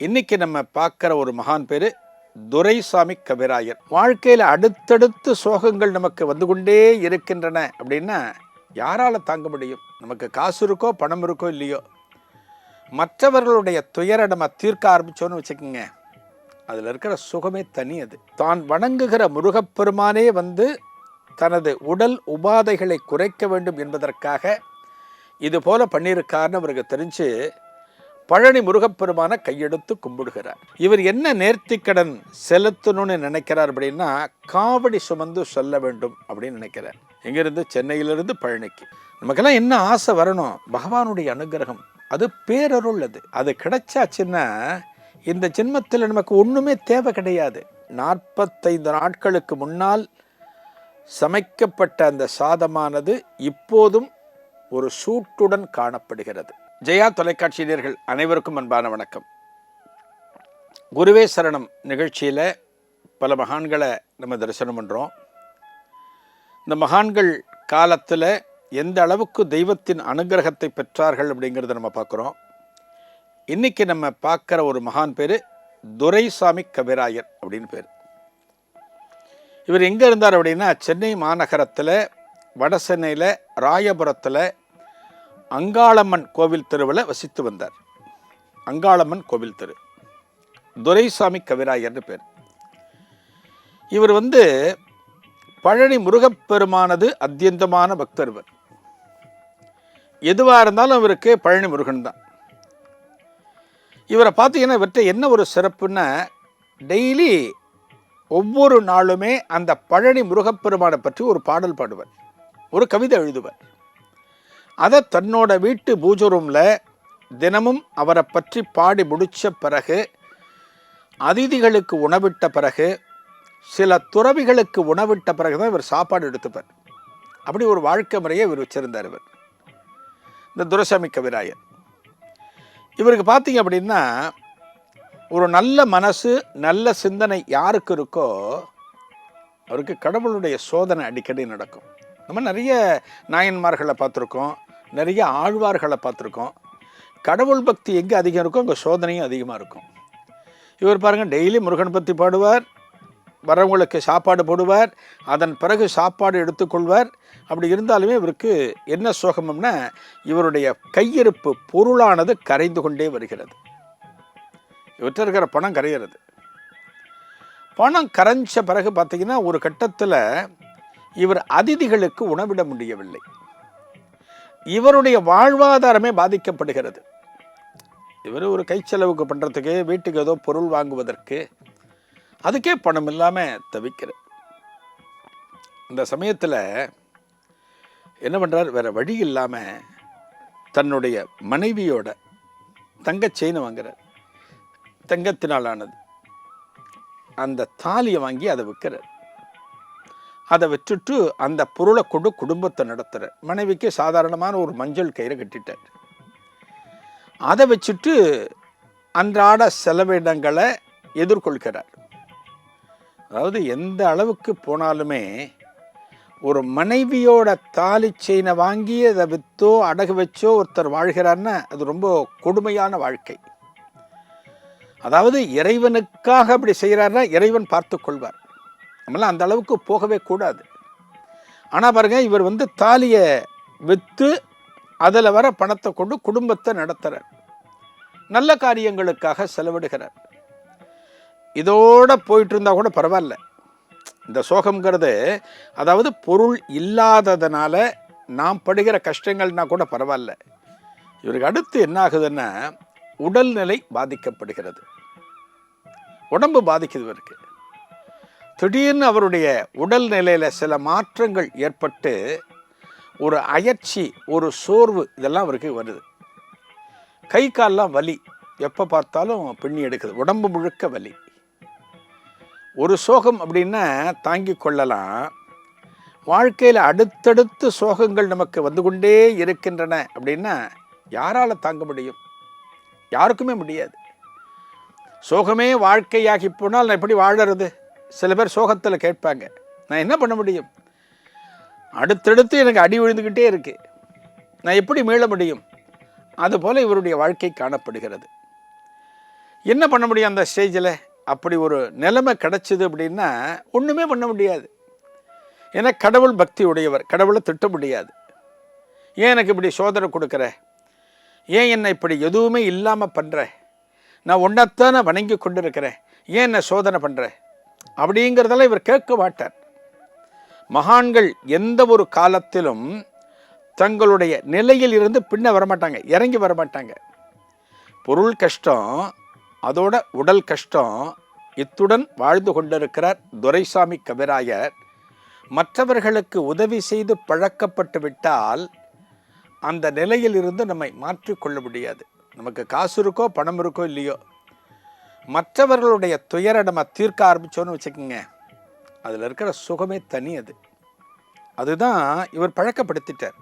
இன்னைக்கு நம்ம பார்க்குற ஒரு மகான் பேர் துரைசாமி கவிராயர். வாழ்க்கையில் அடுத்தடுத்து சோகங்கள் நமக்கு வந்து கொண்டே இருக்கின்றன அப்படின்னா யாரால தாங்க முடியும்? நமக்கு காசு இருக்கோ பணம் இருக்கோ இல்லையோ, மற்றவர்களுடைய துயரை நம்ம தீர்க்க ஆரம்பிச்சோன்னு வச்சுக்கோங்க, அதில் இருக்கிற சுகமே தனி. அது தான் வணங்குகிற முருகப்பெருமானே வந்து தனது உடல் உபாதைகளை குறைக்க வேண்டும் என்பதற்காக இது போல பண்ணியிருக்காருன்னு அவருக்கு தெரிஞ்சு பழனி முருகப்பெருமான கையெடுத்து கும்பிடுகிறார். இவர் என்ன நேர்த்திக்கடன் செலுத்தணும்னு நினைக்கிறார் அப்படின்னா, காவடி சுமந்து சொல்ல வேண்டும் அப்படின்னு நினைக்கிறார். எங்கிருந்து? சென்னையிலிருந்து பழனிக்கு. நமக்கெல்லாம் என்ன ஆசை வரணும்? பகவானுடைய அனுகிரகம், அது பேரருள். அது கிடைச்சாச்சுன்னா இந்த ஜென்மத்தில் நமக்கு ஒன்றுமே தேவை கிடையாது. 45 நாட்களுக்கு முன்னால் சமைக்கப்பட்ட அந்த சாதமானது இப்போதும் ஒரு சூட்டுடன் காணப்படுகிறது. ஜெயா தொலைக்காட்சியினர்கள் அனைவருக்கும் அன்பான வணக்கம். குருவே சரணம் நிகழ்ச்சியில் பல மகான்களை நம்ம தரிசனம் பண்ணுறோம். இந்த மகான்கள் காலத்தில் எந்த அளவுக்கு தெய்வத்தின் அனுகிரகத்தை பெற்றார்கள் அப்படிங்கிறத நம்ம பார்க்குறோம். இன்றைக்கி நம்ம பார்க்குற ஒரு மகான் பேர் துரைசாமி கவிராயர் அப்படின்னு பேர். இவர் எங்கே இருந்தார் அப்படின்னா, சென்னை மாநகரத்தில் வட சென்னையில் ராயபுரத்தில் அங்காளம்மன் கோவில் தெருவில் வசித்து வந்தார். அங்காளம்மன் கோவில் தெரு, துரைசாமி கவிராயர்னு பேர். இவர் வந்து பழனி முருகப்பெருமானது அத்தியந்தமான பக்தர். இவர் எதுவாக இருந்தாலும் இவருக்கு பழனி முருகன் தான். இவரை பார்த்தீங்கன்னா இவர்கிட்ட என்ன ஒரு சிறப்புன்னா, டெய்லி ஒவ்வொரு நாளுமே அந்த பழனி முருகப்பெருமானை பற்றி ஒரு பாடல் பாடுவார், ஒரு கவிதை எழுதுவார். அதை தன்னோட வீட்டு பூஜை ரூமில் தினமும் அவரை பற்றி பாடி முடித்த பிறகு, அதிதிகளுக்கு உணவிட்ட பிறகு, சில துறவிகளுக்கு உணவிட்ட பிறகு தான் இவர் சாப்பாடு எடுத்துப்பார். அப்படி ஒரு வாழ்க்கை முறையை இவர் வச்சிருந்தார். இவர் இந்த துரைசாமி கவிராயர். இவருக்கு பார்த்தீங்க அப்படின்னா, ஒரு நல்ல மனசு நல்ல சிந்தனை யாருக்கு இருக்கோ அவருக்கு கடவுளுடைய சோதனை அடிக்கடி நடக்கும். நம்ம நிறைய நாயன்மார்களை பார்த்துருக்கோம், நிறைய ஆழ்வார்களை பார்த்துருக்கோம். கடவுள் பக்தி எங்கே அதிகம் இருக்கோ அங்கே சோதனையும் அதிகமாக இருக்கும். இவர் பாருங்கள், டெய்லி முருகன் பற்றி பாடுவார், வரவங்களுக்கு சாப்பாடு போடுவார், அதன் பிறகு சாப்பாடு எடுத்துக்கொள்வார். அப்படி இருந்தாலுமே இவருக்கு என்ன சோகம்னா, இவருடைய கையிருப்பு பொருளானது கரைந்து கொண்டே வருகிறது. இவற்றை இருக்கிற பணம் கரைகிறது. பணம் கரைஞ்ச பிறகு பார்த்தீங்கன்னா ஒரு கட்டத்தில் இவர் அதிதிகளுக்கு உணவிட முடியவில்லை. இவருடைய வாழ்வாதாரமே பாதிக்கப்படுகிறது. இவர் ஒரு கை செலவுக்கு பண்ணுறதுக்கு, வீட்டுக்கு ஏதோ பொருள் வாங்குவதற்கு, அதுக்கே பணம் இல்லாமல் தவிக்கிறார். இந்த சமயத்தில் என்ன பண்ணுறார்? வேறு வழி இல்லாமல் தன்னுடைய மனைவியோட தங்க செயினை வாங்குறார். தங்கத்தினால் ஆனது அந்த தாலியை வாங்கி அதை விற்கிறார். அதை வச்சுட்டு அந்த பொருளை கொண்டு குடும்பத்தை நடத்துகிற மனைவிக்கு சாதாரணமான ஒரு மஞ்சள் கயிறை கட்டிட்டார். அதை வச்சுட்டு அன்றாட செலவினங்களை எதிர்கொள்கிறார். அதாவது எந்த அளவுக்கு போனாலுமே ஒரு மனைவியோட தாலி செயினை வாங்கி அதை விற்றோ அடகு வச்சோ ஒருத்தர் வாழ்கிறார்னா அது ரொம்ப கொடுமையான வாழ்க்கை. அதாவது இறைவனுக்காக அப்படி செய்கிறாருன்னா இறைவன் பார்த்து கொள்வார். நம்மளாம் அந்த அளவுக்கு போகவே கூடாது. ஆனால் பாருங்கள், இவர் வந்து தாலியை விற்று அதில் வர பணத்தை கொண்டு குடும்பத்தை நடத்துகிறார், நல்ல காரியங்களுக்காக செலவிடுகிறார். இதோட போயிட்டு இருந்தால் கூட பரவாயில்ல. இந்த சோகம்ங்கிறது, அதாவது பொருள் இல்லாததுனால நாம் படுகிற கஷ்டங்கள்னா கூட பரவாயில்ல. இவருக்கு அடுத்து என்ன ஆகுதுன்னா, உடல்நிலை பாதிக்கப்படுகிறது, உடம்பு பாதிக்குது இவருக்கு. திடீர்னு அவருடைய உடல்நிலையில் சில மாற்றங்கள் ஏற்பட்டு ஒரு அயற்சி, ஒரு சோர்வு, இதெல்லாம் அவருக்கு வருது. கை கால்லாம் வலி, எப்போ பார்த்தாலும் பின்னி எடுக்குது, உடம்பு முழுக்க வலி. ஒரு சோகம் அப்படின்னா தாங்கி கொள்ளலாம். வாழ்க்கையில் அடுத்தடுத்து சோகங்கள் நமக்கு வந்து கொண்டே இருக்கின்றன அப்படின்னா யாரால் தாங்க முடியும்? யாருக்குமே முடியாது. சோகமே வாழ்க்கையாகி போனால் நான் எப்படி வாழறது? சில பேர் சோகத்தில் கேட்பாங்க, நான் என்ன பண்ண முடியும்? அடுத்தடுத்து எனக்கு அடி விழுந்துக்கிட்டே இருக்கு, நான் எப்படி மீள முடியும்? அதுபோல் இவருடைய வாழ்க்கை காணப்படுகிறது. என்ன பண்ண முடியும் அந்த ஸ்டேஜில்? அப்படி ஒரு நிலைமை கிடச்சிது அப்படின்னா ஒன்றுமே பண்ண முடியாது. ஏன்னா கடவுள் பக்தி உடையவர், கடவுளை திட்ட முடியாது. ஏன் எனக்கு இப்படி சோதனை கொடுக்குற, ஏன் என்னை இப்படி எதுவுமே இல்லாமல் பண்ணுற, நான் ஒன்றத்தானே வணங்கி கொண்டு இருக்கிறேன், ஏன் என்னை சோதனை பண்ணுற அப்படிங்கிறதெல்லாம் இவர் கேட்க மாட்டார். மகான்கள் எந்த ஒரு காலத்திலும் தங்களுடைய நிலையில் இருந்து பின்ன வரமாட்டாங்க, இறங்கி வரமாட்டாங்க. பொருள் கஷ்டம், அதோட உடல் கஷ்டம், இத்துடன் வாழ்ந்து கொண்டிருக்கிறார் துரைசாமி கவிராயர். மற்றவர்களுக்கு உதவி செய்து பழக்கப்பட்டு விட்டால் அந்த நிலையில் இருந்து நம்மை மாற்றிக்கொள்ள முடியாது. நமக்கு காசு இருக்கோ பணம் இருக்கோ இல்லையோ, மற்றவர்களுடைய துயரை நம்ம தீர்க்க ஆரம்பித்தோன்னு வச்சுக்கோங்க, அதில் இருக்கிற சுகமே தனி. அதுதான் இவர் பழக்கப்படுத்திட்டார்.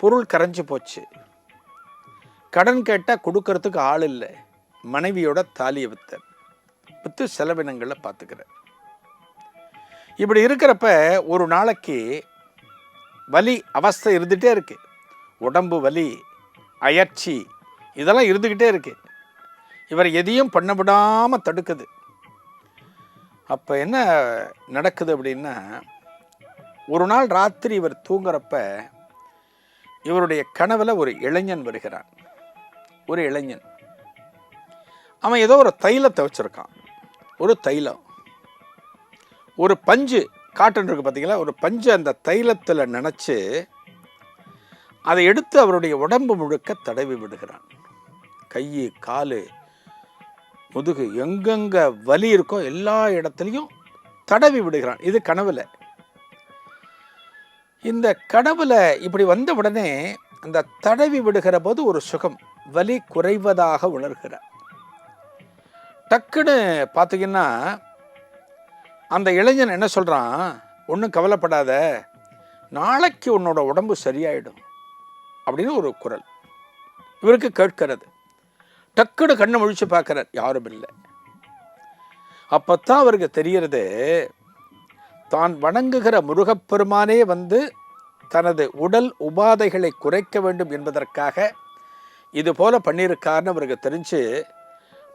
பொருள் கரைஞ்சி போச்சு, கடன் கேட்டால் கொடுக்கறதுக்கு ஆள் இல்லை, மனைவியோட தாலியை விற்று செலவினங்களை பார்த்துக்கிறார். இப்படி இருக்கிறப்ப ஒரு நாளைக்கு வலி அவஸ்தை இருந்துகிட்டே இருக்கு, உடம்பு வலி, அயற்சி, இதெல்லாம் இருந்துக்கிட்டே இருக்கு. இவர் எதையும் பண்ண விடாமல் தடுக்குது. அப்போ என்ன நடக்குது அப்படின்னா, ஒரு நாள் ராத்திரி இவர் தூங்குறப்ப இவருடைய கனவுல ஒரு இளைஞன் வருகிறான். ஒரு இளைஞன், அவன் ஏதோ ஒரு தைலத்தை வச்சுருக்கான். ஒரு தைலம், ஒரு பஞ்சு, காட்டன் இருக்கு பார்த்தீங்களா, ஒரு பஞ்சு அந்த தைலத்தில் நினச்சி அதை எடுத்து அவருடைய உடம்பு முழுக்க தடவி விடுகிறான். கை, கால், முதுகு, எங்கெங்கே வலி இருக்கோ எல்லா இடத்துலையும் தடவி விடுகிறான். இது கனவுல. இந்த கனவுல இப்படி வந்த உடனே அந்த தடவி விடுகிற போது ஒரு சுகம், வலி குறைவதாக உணர்கிறார். டக்குன்னு பார்த்தீங்கன்னா அந்த இளைஞன் என்ன சொல்கிறான், ஒன்றும் கவலைப்படாத, நாளைக்கு உன்னோட உடம்பு சரியாயிடும் அப்படின்னு ஒரு குரல் இவருக்கு கேட்கிறது. டக்குன்னு கண்ணை முழிச்சு பார்க்குறார், யாரும் இல்லை. அப்போத்தான் அவருக்கு தெரிகிறது, தான் வணங்குகிற முருகப்பெருமானே வந்து தனது உடல் உபாதைகளை குறைக்க வேண்டும் என்பதற்காக இது போல பண்ணியிருக்காருன்னு அவருக்கு தெரிஞ்சு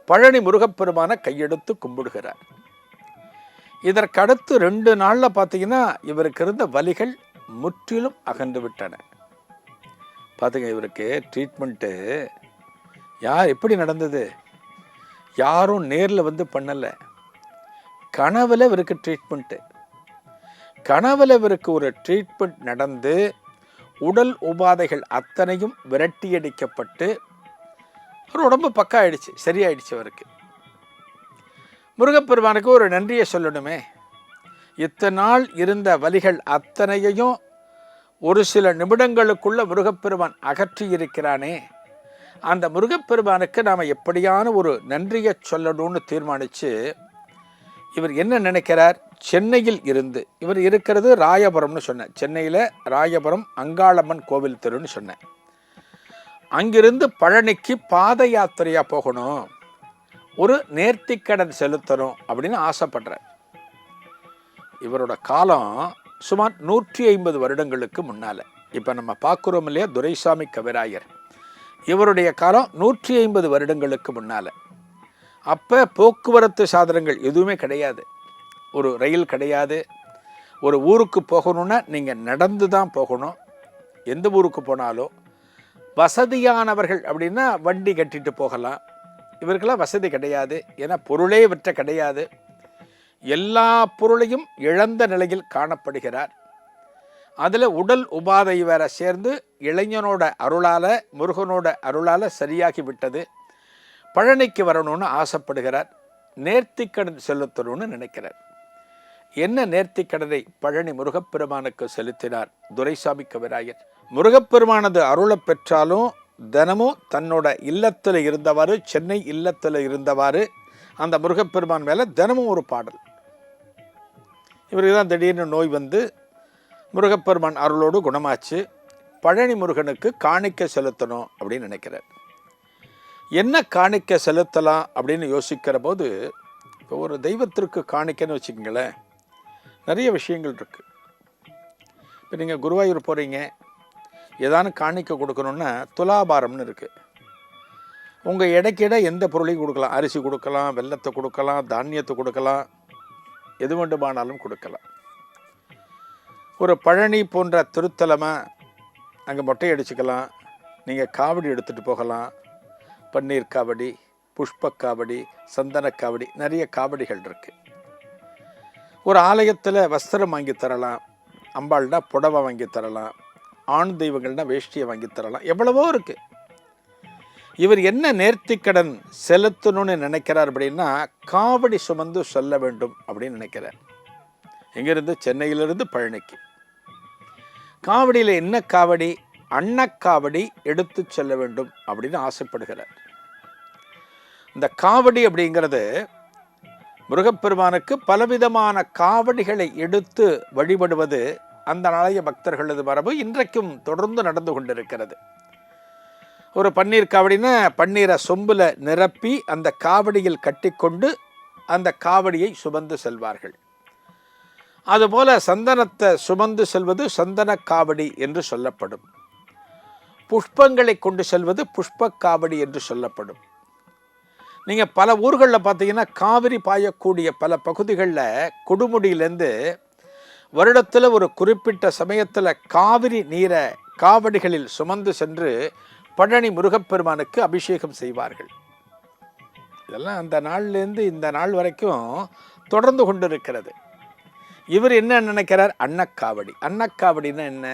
பழனி முருகப்பெருமானை கையெடுத்து கும்பிடுகிறார். இதற்கடுத்து 2 நாளில் பார்த்தீங்கன்னா இவருக்கு இருந்த வலிகள் முற்றிலும் அகன்று விட்டன. பார்த்துங்க, இவருக்கு ட்ரீட்மெண்ட்டு எப்படி நடந்தது, யாரும் நேரில் வந்து பண்ணலை, கனவுல இவருக்கு ட்ரீட்மெண்ட்டு. கனவுல இவருக்கு ஒரு ட்ரீட்மெண்ட் நடந்து உடல் உபாதைகள் அத்தனையும் விரட்டியடிக்கப்பட்டு ஒரு உடம்பு பக்கா ஆயிடுச்சு, சரியாயிடுச்சு. அவருக்கு முருகப்பெருமானுக்கு ஒரு நன்றியை சொல்லணுமே. இத்தனை நாள் இருந்த வலிகள் அத்தனையையும் ஒரு சில நிமிடங்களுக்குள்ள முருகப்பெருமான் அகற்றி இருக்கிறானே, அந்த முருகப்பெருமானுக்கு நாம் எப்படியான ஒரு நன்றியை சொல்லணும்னு தீர்மானித்து இவர் என்ன நினைக்கிறார், சென்னையில் இருந்து, இவர் இருக்கிறது ராயபுரம்னு சொன்னேன், சென்னையில் ராயபுரம் அங்காளம்மன் கோவில் தெருன்னு சொன்னேன், அங்கிருந்து பழனிக்கு பாத யாத்திரையாக போகணும், ஒரு நேர்த்திக்கடன் செலுத்தணும் அப்படின்னு ஆசைப்படுறார். இவரோட காலம் சுமார் 150 வருடங்களுக்கு முன்னால். இப்போ நம்ம பார்க்குறோம் இல்லையா துரைசாமி கவிராயர், இவருடைய காலம் 150 வருடங்களுக்கு முன்னால். அப்போ போக்குவரத்து சாதனங்கள் எதுவுமே கிடையாது, ஒரு ரயில் கிடையாது. ஒரு ஊருக்கு போகணுன்னா நீங்கள் நடந்து தான் போகணும். எந்த ஊருக்கு போனாலும் வசதியானவர்கள் அப்படின்னா வண்டி கட்டிட்டு போகலாம். இவருக்கெல்லாம் வசதி கிடையாது, ஏன்னா பொருளே விற்ற கிடையாது. எல்லா பொருளையும் இழந்த நிலையில் காணப்படுகிறார். அதில் உடல் உபாதை வேற சேர்ந்து இளைஞனோட அருளால், முருகனோட அருளால் சரியாகி விட்டது. பழனிக்கு வரணும்னு ஆசைப்படுகிறார், நேர்த்திக்கடன் செலுத்தணும்னு நினைக்கிறார். என்ன நேர்த்திக்கடனை பழனி முருகப்பெருமானுக்கு செலுத்தினார் துரைசாமி கவிராயர். முருகப்பெருமானது அருளை பெற்றாலும் தினமும் தன்னோட இல்லத்தில் இருந்தவாறு, சென்னை இல்லத்தில் இருந்தவாறு அந்த முருகப்பெருமான் மேலே தினமும் ஒரு பாடல். இவருக்கு தான் திடீர்னு நோய் வந்து முருகப்பெருமான் அருளோடு குணமாச்சு. பழனி முருகனுக்கு காணிக்கை செலுத்தணும் அப்படின்னு நினைக்கிறார். என்ன காணிக்கை செலுத்தலாம் அப்படின்னு யோசிக்கிற போது, இப்போ ஒரு தெய்வத்திற்கு காணிக்கைன்னு வச்சுக்கோங்களேன், நிறைய விஷயங்கள் இருக்குது. இப்போ நீங்கள் குருவாயூர் போகிறீங்க, ஏதானு காணிக்கை கொடுக்கணுன்னா துலாபாரம்னு இருக்குது. உங்கள் எடைக்கிட எந்த பொருளையும் கொடுக்கலாம். அரிசி கொடுக்கலாம், வெல்லத்தை கொடுக்கலாம், தானியத்தை கொடுக்கலாம், எது வேண்டுமானாலும் கொடுக்கலாம். ஒரு பழனி போன்ற திருத்தலமாக அங்கே மொட்டை அடிச்சுக்கலாம். நீங்கள் காவடி எடுத்துகிட்டு போகலாம். பன்னீர் காவடி, புஷ்ப காவடி, சந்தன காவடி, நிறைய காவடிகள் இருக்குது. ஒரு ஆலயத்தில் வஸ்திரம் வாங்கி தரலாம். அம்பாள்னா புடவை வாங்கி தரலாம். ஆண் தெய்வங்கள்னா வேஷ்டியை வாங்கி தரலாம். எவ்வளவோ இருக்குது. இவர் என்ன நேர்த்திக்கடன் செலுத்தணும்னு நினைக்கிறார் அப்படின்னா, காவடி சுமந்து சொல்ல வேண்டும் அப்படின்னு நினைக்கிறார். எங்கேருந்து? சென்னையிலிருந்து பழனிக்கு. காவடியில் என்ன காவடி? அன்னக்காவடி எடுத்து செல்ல வேண்டும் அப்படின்னு ஆசைப்படுகிறார். இந்த காவடி அப்படிங்கிறது முருகப்பெருமானுக்கு பலவிதமான காவடிகளை எடுத்து வழிபடுவது அந்த நாளைய பக்தர்களது மரபு இன்றைக்கும் தொடர்ந்து நடந்து கொண்டிருக்கிறது. ஒரு பன்னீர் காவடினா பன்னீரை சொம்பில் நிரப்பி அந்த காவடியில் கட்டிக்கொண்டு அந்த காவடியை சுமந்து செல்வார்கள். அதுபோல சந்தனத்தை சுமந்து செல்வது சந்தன காவடி என்று சொல்லப்படும். புஷ்பங்களை கொண்டு செல்வது புஷ்ப காவடி என்று சொல்லப்படும். நீங்கள் பல ஊர்களில் பார்த்தீங்கன்னா காவிரி பாயக்கூடிய பல பகுதிகளில் கொடுமுடியிலேருந்து வருடத்தில் ஒரு குறிப்பிட்ட சமயத்தில் காவிரி நீரை காவடிகளில் சுமந்து சென்று பழனி முருகப்பெருமானுக்கு அபிஷேகம் செய்வார்கள். இதெல்லாம் அந்த நாள்லேருந்து இந்த நாள் வரைக்கும் தொடர்ந்து கொண்டிருக்கிறது. இவர் என்ன நினைக்கிறார்? அன்னக்காவடி. அன்னக்காவடினா என்ன?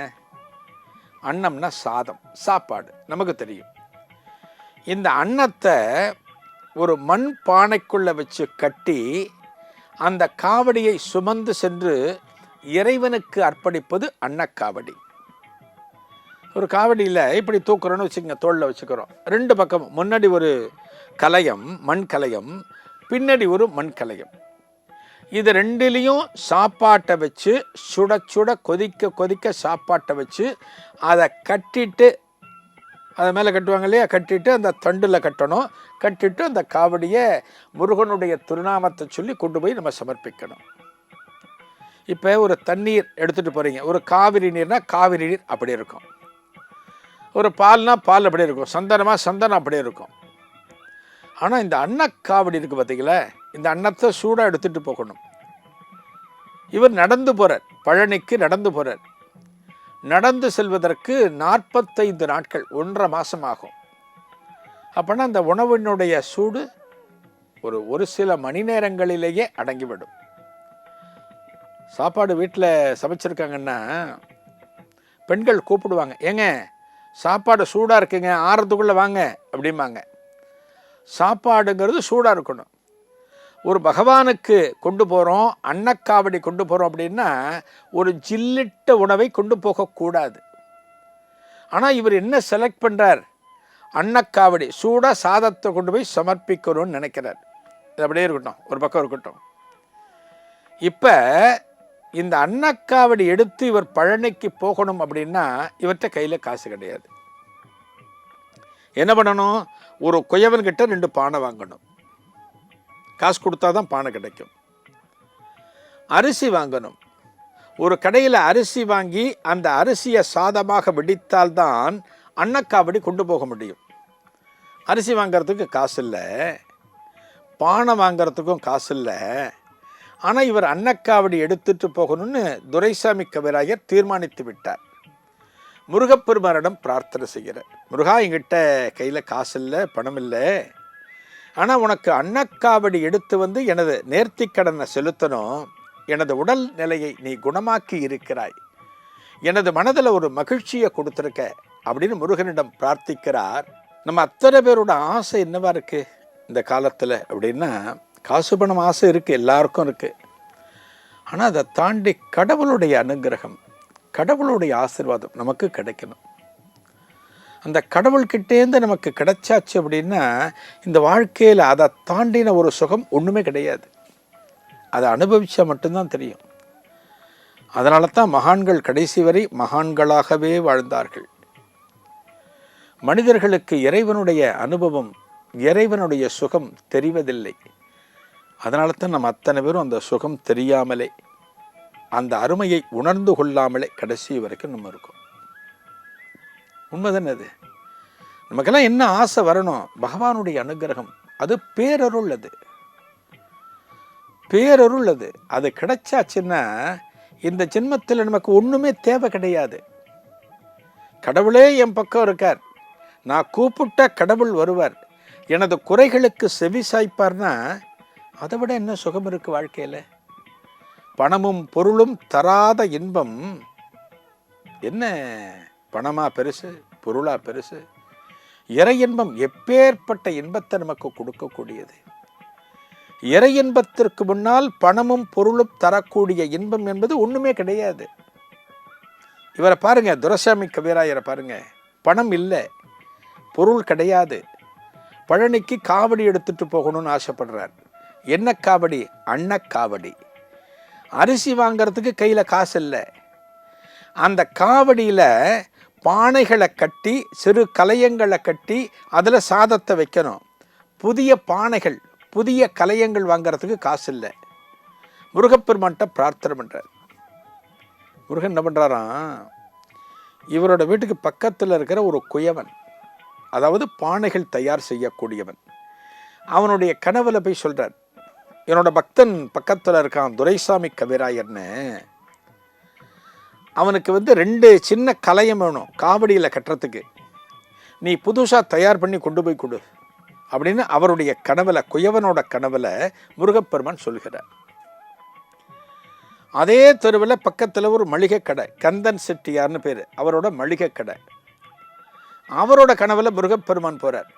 அன்னம்னா சாதம், சாப்பாடு, நமக்கு தெரியும். இந்த அன்னத்தை ஒரு மண் பானைக்குள்ளே வச்சு கட்டி அந்த காவடியை சுமந்து சென்று இறைவனுக்கு அர்ப்பணிப்பது அன்னக்காவடி. ஒரு காவடியில் இப்படி தூக்குறோன்னு வச்சுக்கோங்க, தோளில் வச்சுக்கிறோம். ரெண்டு பக்கம், முன்னாடி ஒரு கலயம், மண் கலயம், பின்னாடி ஒரு மண் கலயம். இது ரெண்டுலேயும் சாப்பாட்டை வச்சு சுட சுட கொதிக்க கொதிக்க சாப்பாட்டை வச்சு அதை கட்டிட்டு, அதை மேலே கட்டுவாங்க இல்லையா, கட்டிட்டு அந்த தண்டில் கட்டணும். கட்டிட்டு அந்த காவடியை முருகனுடைய திருநாமத்தை சொல்லி கொண்டு போய் நம்ம சமர்ப்பிக்கணும். இப்போ ஒரு தண்ணீர் எடுத்துகிட்டு போகிறீங்க. ஒரு காவிரி நீர்னா காவிரி நீர் அப்படி இருக்கும். ஒரு பால்னா பால் அப்படியே இருக்கும். சந்தனமாக சந்தனம் அப்படியே இருக்கும். ஆனால் இந்த அன்னக்காவடி இருக்குது பார்த்தீங்களா, இந்த அன்னத்தை சூடாக எடுத்துகிட்டு போகணும். இவர் நடந்து போகிறார், பழனிக்கு நடந்து போகிறார். நடந்து செல்வதற்கு 45 நாட்கள், 1.5 மாதம் ஆகும். அப்போனா அந்த உணவினுடைய சூடு ஒரு சில மணி நேரங்களிலேயே அடங்கிவிடும். சாப்பாடு வீட்டில் சமைச்சிருக்காங்கன்னா பெண்கள் கூப்பிடுவாங்க, ஏங்க சாப்பாடு சூடாக இருக்குங்க, ஆறதுக்குள்ளே வாங்க அப்படிம்பாங்க. சாப்பாடுங்கிறது சூடாக இருக்கணும். ஒரு பகவானுக்கு கொண்டு போகிறோம், அன்னக்காவடி கொண்டு போகிறோம் அப்படின்னா ஒரு ஜில்லிட்ட உணவை கொண்டு போகக்கூடாது. ஆனால் இவர் என்ன செலக்ட் பண்ணுறார்? அன்னக்காவடி, சூடாக சாதத்தை கொண்டு போய் சமர்ப்பிக்கணும்னு நினைக்கிறார். இது அப்படியே இருக்கட்டும், ஒரு பக்கம் இருக்கட்டும். இப்போ இந்த அன்னக்காவடி எடுத்து இவர் பழனிக்கு போகணும் அப்படின்னா இவர்கிட்ட கையில் காசு கிடையாது. என்ன பண்ணணும்? ஒரு குயவன்கிட்ட 2 பானை வாங்கணும். காசு கொடுத்தா தான் பானை கிடைக்கும். அரிசி வாங்கணும். ஒரு கடையில் அரிசி வாங்கி அந்த அரிசியை சாதமாக வெடித்தால்தான் அன்னக்காவடி கொண்டு போக முடியும். அரிசி வாங்கிறதுக்கு காசு இல்லை, பானை வாங்கிறதுக்கும் காசு இல்லை. ஆனால் இவர் அன்னக்காவடி எடுத்துட்டு போகணும்னு துரைசாமி கவிராயர் தீர்மானித்து விட்டார். முருகப்பெருமானிடம் பிரார்த்தனை செய்கிறார். முருகா, என்கிட்ட கையில் காசு இல்லை, பணம் இல்லை, ஆனால் உனக்கு அன்னக்காவடி எடுத்து வந்து எனது நேர்த்திக்கடனை செலுத்தணும். எனது உடல் நிலையை நீ குணமாக்கி இருக்கிறாய், எனது மனதில் ஒரு மகிழ்ச்சியை கொடுத்துருக்க அப்படின்னு முருகனிடம் பிரார்த்திக்கிறார். நம்ம அத்தனை பேரோட ஆசை என்னவா இருக்குது இந்த காலத்தில் அப்படின்னா, காசு பணம் ஆசை இருக்குது, எல்லாருக்கும் இருக்குது. ஆனால் அதை தாண்டி கடவுளுடைய அனுகிரகம், கடவுளுடைய ஆசீர்வாதம் நமக்கு கிடைக்கணும். அந்த கடவுள்கிட்டேருந்து நமக்கு கிடைச்சாச்சு அப்படின்னா இந்த வாழ்க்கையில் அதை தாண்டின ஒரு சுகம் ஒன்றுமே கிடையாது. அதை அனுபவிச்சா மட்டும்தான் தெரியும். அதனால தான் மகான்கள் கடைசி வரை மகான்களாகவே வாழ்ந்தார்கள். மனிதர்களுக்கு இறைவனுடைய அனுபவம், இறைவனுடைய சுகம் தெரிவதில்லை. அதனால தான் நம்ம அத்தனை பேரும் அந்த சுகம் தெரியாமலே, அந்த அருமையை உணர்ந்து கொள்ளாமலே கடைசி வரைக்கும் நம்ம இருக்கோம். உண்மைதானே அது? நமக்கெல்லாம் என்ன ஆசை வரணும்? பகவானுடைய அனுகிரகம். அது பேரருள். அது பேரருள். அது கிடைச்சாச்சுன்னா இந்த ஜென்மத்தில் நமக்கு ஒன்றுமே தேவை கிடையாது. கடவுளே என் பக்கம் இருக்கார், நான் கூப்பிட்ட கடவுள் வருவார், எனது குறைகளுக்கு செவி சாய்ப்பார்னா அதை விட என்ன சுகம் இருக்கு வாழ்க்கையில்? பணமும் பொருளும் தராத இன்பம் என்ன? பணமா பெருசு, பொருளா பெருசு? இறை இன்பம் எப்பேற்பட்ட இன்பத்தை நமக்கு கொடுக்கக்கூடியது. இறை இன்பத்திற்கு முன்னால் பணமும் பொருளும் தரக்கூடிய இன்பம் என்பது ஒண்ணுமே கிடையாது. இவரை பாருங்க, துரைசாமி கவிராயரை பாருங்க. பணம் இல்லை, பொருள் கிடையாது, பழனிக்கு காவடி எடுத்துட்டு போகணும்னு ஆசைப்படுறார். என்ன காவடி? அன்னக்காவடி. அரிசி வாங்கிறதுக்கு கையில் காசு இல்லை. அந்த காவடியில் பானைகளை கட்டி, சிறு கலையங்களை கட்டி அதில் சாதத்தை வைக்கணும். புதிய பானைகள், புதிய கலையங்கள் வாங்கிறதுக்கு காசு இல்லை. முருகப்பெருமான்கிட்ட பிரார்த்தனை பண்ணுறார். முருகன் என்ன பண்ணுறாராம், இவரோட வீட்டுக்கு பக்கத்தில் இருக்கிற ஒரு குயவன், அதாவது பானைகள் தயார் செய்யக்கூடியவன், அவனுடைய கனவுல போய் சொல்கிறார், என்னோட பக்தன் பக்கத்தில் இருக்கான் துரைசாமி கவிராயர்னு, அவனுக்கு 2 சின்ன கலையம் வேணும் காவடியில் கட்டுறதுக்கு, நீ புதுசாக தயார் பண்ணி கொண்டு போய் கொடு அப்படின்னு அவருடைய கனவுல, குயவனோட கனவுல முருகப்பெருமான் சொல்கிறார். அதே தெருவில் பக்கத்தில் ஒரு மளிகை கடை, கந்தன் செட்டியார்னு பேர், அவரோட மளிகை கடை, அவரோட கனவுல முருகப்பெருமான் போகிறார்.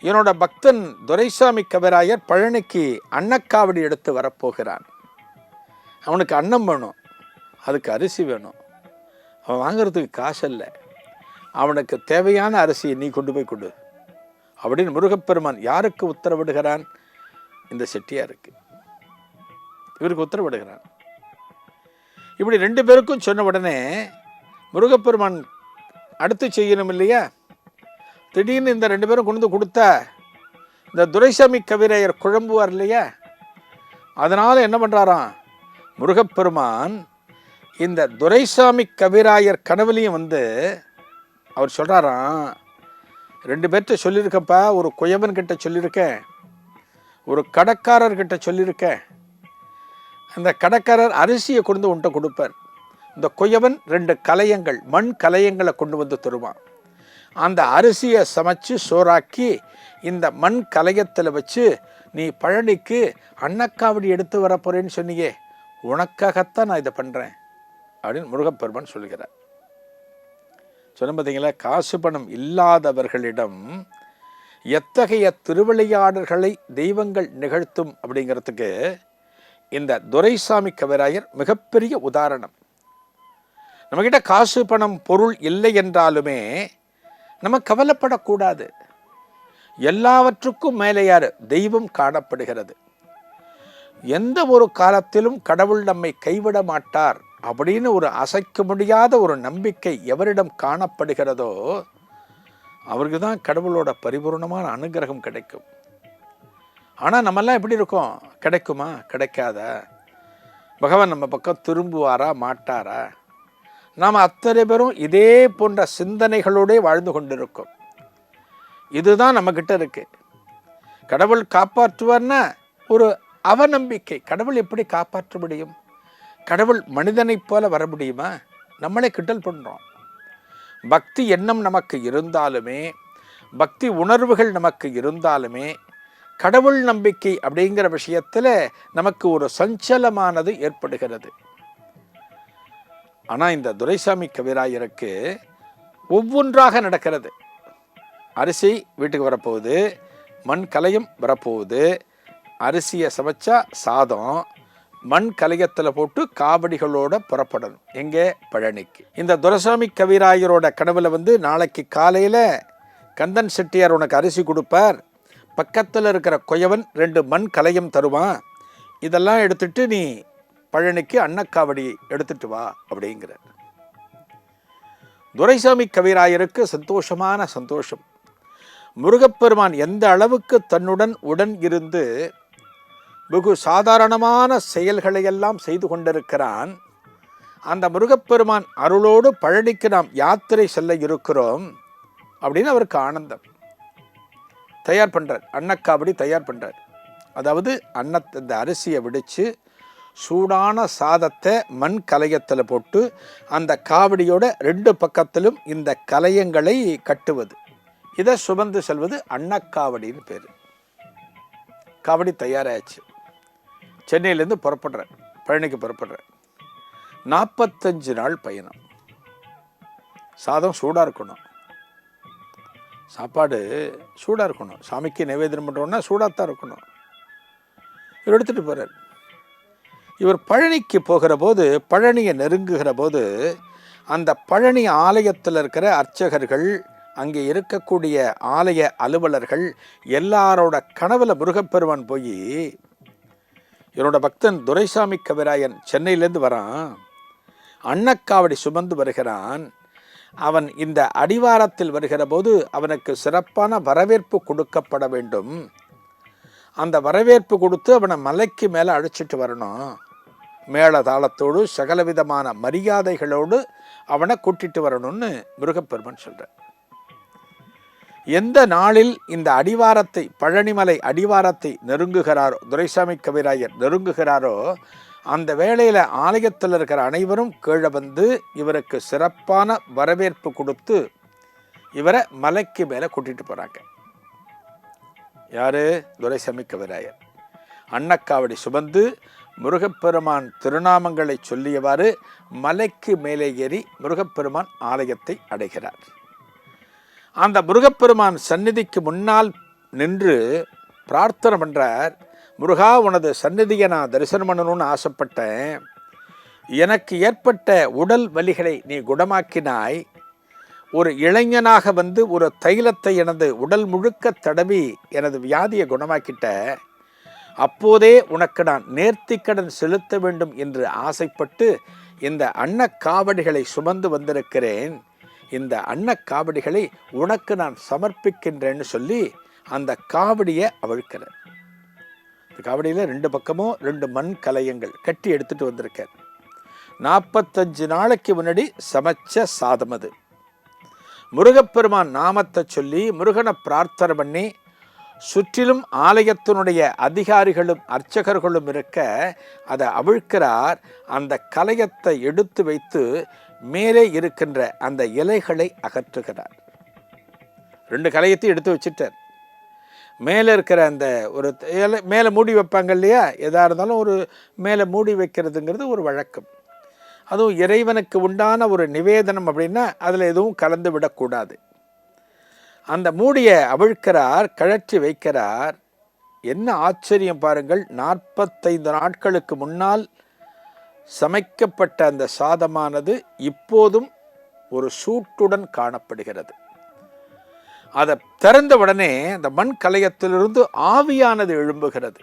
என்னோட பக்தன் துரைசாமி கவிராயர் பழனிக்கு அன்னக்காவடி எடுத்து வரப்போகிறான், அவனுக்கு அன்னம் வேணும், அதுக்கு அரிசி வேணும், அவன் வாங்கிறதுக்கு காசு இல்லை, அவனுக்கு தேவையான அரிசியை நீ கொண்டு போய் கொடு அப்படின்னு முருகப்பெருமான் யாருக்கு உத்தரவிடுகிறான்? இந்த செட்டியாருக்கு, இவருக்கு உத்தரவிடுகிறான். இப்படி 2 பேருக்கும் சொன்ன உடனே முருகப்பெருமான் அடுத்து செய்யணும் இல்லையா? திடீர்னு இந்த 2 பேரும் கொண்டு கொடுத்தா இந்த துரைசாமி கவிராயர் குழம்புவார் இல்லையா? அதனால் என்ன பண்ணுறாராம் முருகப்பெருமான், இந்த துரைசாமி கவிராயர் கனவுலையும் அவர் சொல்கிறாராம், 2 பேர்கிட்ட சொல்லியிருக்கப்பா, ஒரு குயவன்கிட்ட சொல்லியிருக்கேன், ஒரு கடைக்காரர்கிட்ட சொல்லியிருக்கேன், அந்த கடைக்காரர் அரிசியை கொண்டு உன்ட்ட கொடுப்பார், இந்த குயவன் 2 கலையங்கள், மண் கலையங்களை கொண்டு வந்து தருவான், அந்த அரிசியை சமைச்சு சோறாக்கி இந்த மண் கலையத்தில் வச்சு நீ பழனிக்கு அன்னக்காவடி எடுத்து வரப்போறேன்னு சொன்னியே, உனக்காகத்தான் நான் இதை பண்ணுறேன் அப்படின்னு முருகப்பெருமான் சொல்கிறார். சொன்ன பார்த்தீங்களா, காசு பணம் இல்லாதவர்களிடம் எத்தகைய திருவிளையாடல்களை தெய்வங்கள் நிகழ்த்தும் அப்படிங்கிறதுக்கு இந்த துரைசாமி கவிராயர் மிகப்பெரிய உதாரணம். நம்மக்கிட்ட காசு பணம் பொருள் இல்லை என்றாலுமே நம்ம கவலைப்படக்கூடாது. எல்லாவற்றுக்கும் மேலே யார்? தெய்வம் காணப்படுகிறது. எந்த ஒரு காலத்திலும் கடவுள் நம்மை கைவிட மாட்டார் அப்படின்னு ஒரு அசைக்க முடியாத ஒரு நம்பிக்கை எவரிடம் காணப்படுகிறதோ அவருக்கு தான் கடவுளோட பரிபூர்ணமான அனுகிரகம் கிடைக்கும். ஆனால் நம்மெல்லாம் எப்படி இருக்கோம்? கிடைக்குமா? கிடைக்காதா? பகவான் நம்ம பக்கம் திரும்புவாரா மாட்டாரா? நாம் அத்தனை பேரும் இதே போன்ற சிந்தனைகளோடு வாழ்ந்து கொண்டிருக்கோம். இதுதான் நம்மக்கிட்ட இருக்கு. கடவுள் காப்பாற்றுவார்னா ஒரு அவநம்பிக்கை. கடவுள் எப்படி காப்பாற்ற முடியும்? கடவுள் மனிதனைப் போல வர முடியுமா? நம்மளே கிண்டல் பண்ணுறோம். பக்தி எண்ணம் நமக்கு இருந்தாலுமே, பக்தி உணர்வுகள் நமக்கு இருந்தாலுமே, கடவுள் நம்பிக்கை அப்படிங்கிற விஷயத்தில் நமக்கு ஒரு சஞ்சலமானது ஏற்படுகிறது. ஆனால் இந்த துரைசாமி கவிராயருக்கு ஒவ்வொன்றாக நடக்கிறது. அரிசி வீட்டுக்கு வரப்போகுது, மண் கலையம் வரப்போகுது, அரிசியை சமைச்சா சாதம் மண் கலையத்தில் போட்டு காவடிகளோட புறப்படணும். எங்கே? பழனிக்கு. இந்த துரைசாமி கவிராயரோட கனவுல நாளைக்கு காலையில் கந்தன் செட்டியார் உனக்கு அரிசி கொடுப்பார், பக்கத்தில் இருக்கிற குயவன் 2 மண் கலையம் தருவான், இதெல்லாம் எடுத்துட்டு நீ பழனிக்கு அன்னக்காவடி எடுத்துட்டு வா அப்படிங்கிறார். துரைசாமி கவிராயருக்கு சந்தோஷமான சந்தோஷம். முருகப்பெருமான் எந்த அளவுக்கு தன்னுடன் உடன் இருந்து வெகு சாதாரணமான செயல்களையெல்லாம் செய்து கொண்டிருக்கிறான். அந்த முருகப்பெருமான் அருளோடு பழனிக்கு நாம் யாத்திரை செல்ல இருக்கிறோம். அப்படின்னு அவருக்கு ஆனந்தம். தயார் பண்ணுறார், அன்னக்காவடி தயார் பண்ணுறார். அதாவது இந்த அரிசியை விடித்து சூடான சாதத்தை மண் கலையத்தில் போட்டு அந்த காவடியோட 2 பக்கத்திலும் இந்த கலையங்களை கட்டுவது, இதை சுமந்து செல்வது அன்னக்காவடின்னு பேர். காவடி தயாராகிடுச்சு. சென்னையிலேருந்து புறப்படுறார், பழனிக்கு புறப்படுறார். 45 நாள் பயணம். சாதம் சூடாக இருக்கணும், சாப்பாடு சூடாக இருக்கணும், சாமிக்கு நிவேதனம் பண்ணுறோன்னா சூடாகத்தான் இருக்கணும். இவர் எடுத்துகிட்டு போகிறார். இவர் பழனிக்கு போகிற போது, பழனியை நெருங்குகிற போது, அந்த பழனி ஆலயத்தில் இருக்கிற அர்ச்சகர்கள், அங்கே இருக்கக்கூடிய ஆலய அலுவலர்கள் எல்லாரோட கனவுல முருகப்பெருமான் போய், இவரோட பக்தன் துரைசாமி கவிராயன் சென்னையிலேருந்து வரான், அன்னக்காவடி சுமந்து வருகிறான். அவன் இந்த அடிவாரத்தில் வருகிற போது அவனுக்கு சிறப்பான வரவேற்பு கொடுக்கப்பட வேண்டும். அந்த வரவேற்பு கொடுத்து அவனை மலைக்கு மேலே அழைச்சிட்டு வரணும். மேள தாளத்தோடு சகலவிதமான மரியாதைகளோடு அவனை கூட்டிட்டு வரணும்னு முருகப்பெருமான் சொல்கிறார். எந்த நாளில் இந்த அடிவாரத்தை, பழனிமலை அடிவாரத்தை நெருங்குகிறாரோ, துரைசாமி கவிராயர் நெருங்குகிறாரோ, அந்த வேளையில் ஆலயத்தில் இருக்கிற அனைவரும் கீழே வந்து இவருக்கு சிறப்பான வரவேற்பு கொடுத்து இவரை மலைக்கு மேலே கூட்டிட்டு போகிறாங்க. யாரு? துரைசாமி கவிராயர். அன்னக்காவடி சுமந்து முருகப்பெருமான் திருநாமங்களை சொல்லியவாறு மலைக்கு மேலே ஏறி முருகப்பெருமான் ஆலயத்தை அடைகிறார். அந்த முருகப்பெருமான் சந்நிதிக்கு முன்னால் நின்று பிரார்த்தனை பண்ணுறார். முருகா, உனது சந்நிதியை நான் தரிசனம் பண்ணணும்னு ஆசைப்பட்டேன். எனக்கு ஏற்பட்ட உடல் வலிகளை நீ குணமாக்கினாய். ஒரு இளைஞனாக வந்து ஒரு தைலத்தை எனது உடல் முழுக்க தடவி எனது வியாதியை குணமாக்கிட்ட. அப்போதே உனக்கு நான் நேர்த்திக்கடன் செலுத்த வேண்டும் என்று ஆசைப்பட்டு இந்த அன்னக்காவடிகளை சுமந்து வந்திருக்கிறேன். இந்த அன்னக்காவடிகளை உனக்கு நான் சமர்ப்பிக்கின்றேன்னு சொல்லி அந்த காவடியை அவிழ்க்கிறார். இந்த காவடியில் 2 பக்கமும் 2 மண் கலையங்கள் கட்டி எடுத்துட்டு வந்திருக்கார். 45 நாளைக்கு முன்னாடி சமைச்ச சாதம் அது. முருகப்பெருமான் நாமத்தை சொல்லி முருகனை பிரார்த்தனை பண்ணி சுற்றிலும் ஆலயத்தினுடைய அதிகாரிகளும் அர்ச்சகர்களும் இருக்க அதை அவிழ்க்கிறார். அந்த கலையத்தை எடுத்து வைத்து மேலே இருக்கின்ற அந்த இலைகளை அகற்றுகிறார். 2 கலையத்தை எடுத்து வச்சுட்டார். மேலே இருக்கிற அந்த ஒரு இலை மேலே மூடி வைப்பாங்க இல்லையா, எதாக இருந்தாலும் ஒரு மேலே மூடி வைக்கிறதுங்கிறது ஒரு வழக்கம். அதுவும் இறைவனுக்கு உண்டான ஒரு நிவேதனம் அப்படின்னா அதில் எதுவும் கலந்து விடக்கூடாது. அந்த மூடியை அவிழ்க்கிறார், கழற்றி வைக்கிறார். என்ன ஆச்சரியம் பாருங்கள், 45 நாட்களுக்கு முன்னால் சமைக்கப்பட்ட அந்த சாதமானது இப்போதும் ஒரு சூட்டுடன் காணப்படுகிறது. அதை திறந்த உடனே அந்த மண் கலையத்திலிருந்து ஆவியானது எழும்புகிறது.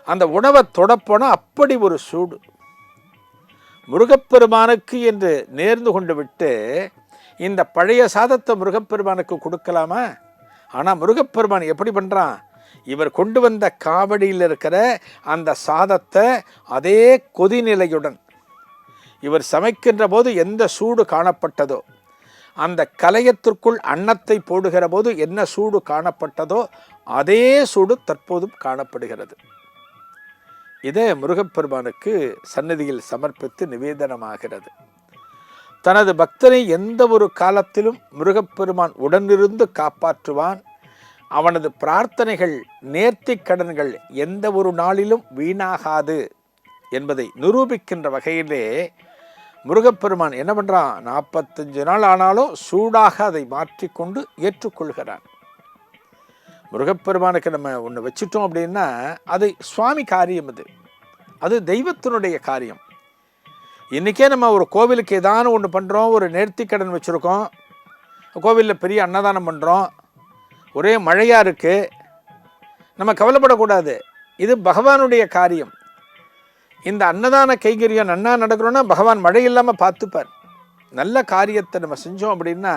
அந்த உணவை தொடப்போன அப்படி ஒரு சூடு. முருகப்பெருமானுக்கு என்று நேர்ந்து கொண்டு விட்டு இந்த பழைய சாதத்தை முருகப்பெருமானுக்கு கொடுக்கலாமா? ஆனால் முருகப்பெருமான் எப்படி பண்ணுறான், இவர் கொண்டு வந்த காவடியில் இருக்கிற அந்த சாதத்தை அதே கொதிநிலையுடன் இவர் சமைக்கின்ற போது எந்த சூடு காணப்பட்டதோ, அந்த கலையத்திற்குள் அன்னத்தை போடுகிற போது என்ன சூடு காணப்பட்டதோ அதே சூடு தற்போதும் காணப்படுகிறது. இதை முருகப்பெருமானுக்கு சந்நிதியில் சமர்ப்பித்து நிவேதனமாகிறது. தனது பக்தனை எந்த ஒரு காலத்திலும் முருகப்பெருமான் உடனிருந்து காப்பாற்றுவான். அவனது பிரார்த்தனைகள், நேர்த்தி கடன்கள் எந்த ஒரு நாளிலும் வீணாகாது என்பதை நிரூபிக்கின்ற வகையிலே முருகப்பெருமான் என்ன பண்ணுறான், 45 நாள் ஆனாலும் சூடாக அதை மாற்றிக்கொண்டு ஏற்றுக்கொள்கிறான். முருகப்பெருமானுக்கு நம்ம ஒன்று வச்சுட்டோம் அப்படின்னா அது சுவாமி காரியம், அது தெய்வத்தினுடைய காரியம். இன்றைக்கே நம்ம ஒரு கோவிலுக்கு ஏதான ஒன்று பண்ணுறோம், ஒரு நேர்த்திக்கடன் வச்சுருக்கோம், கோவிலில் பெரிய அன்னதானம் பண்ணுறோம், ஒரே மழையாக இருக்குது, நம்ம கவலைப்படக்கூடாது. இது பகவானுடைய காரியம். இந்த அன்னதான கைங்கரியம் நன்னா நடக்கிறோன்னா பகவான் மழை இல்லாமல் பார்த்துப்பார். நல்ல காரியத்தை நம்ம செஞ்சோம் அப்படின்னா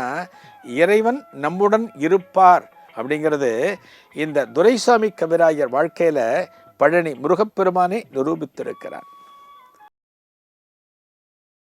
இறைவன் நம்முடன் இருப்பார் அப்படிங்கிறது இந்த துரைசாமி கவிராயர் வாழ்க்கையில் பழனி முருகப்பெருமானை நிரூபித்திருக்கிறார்.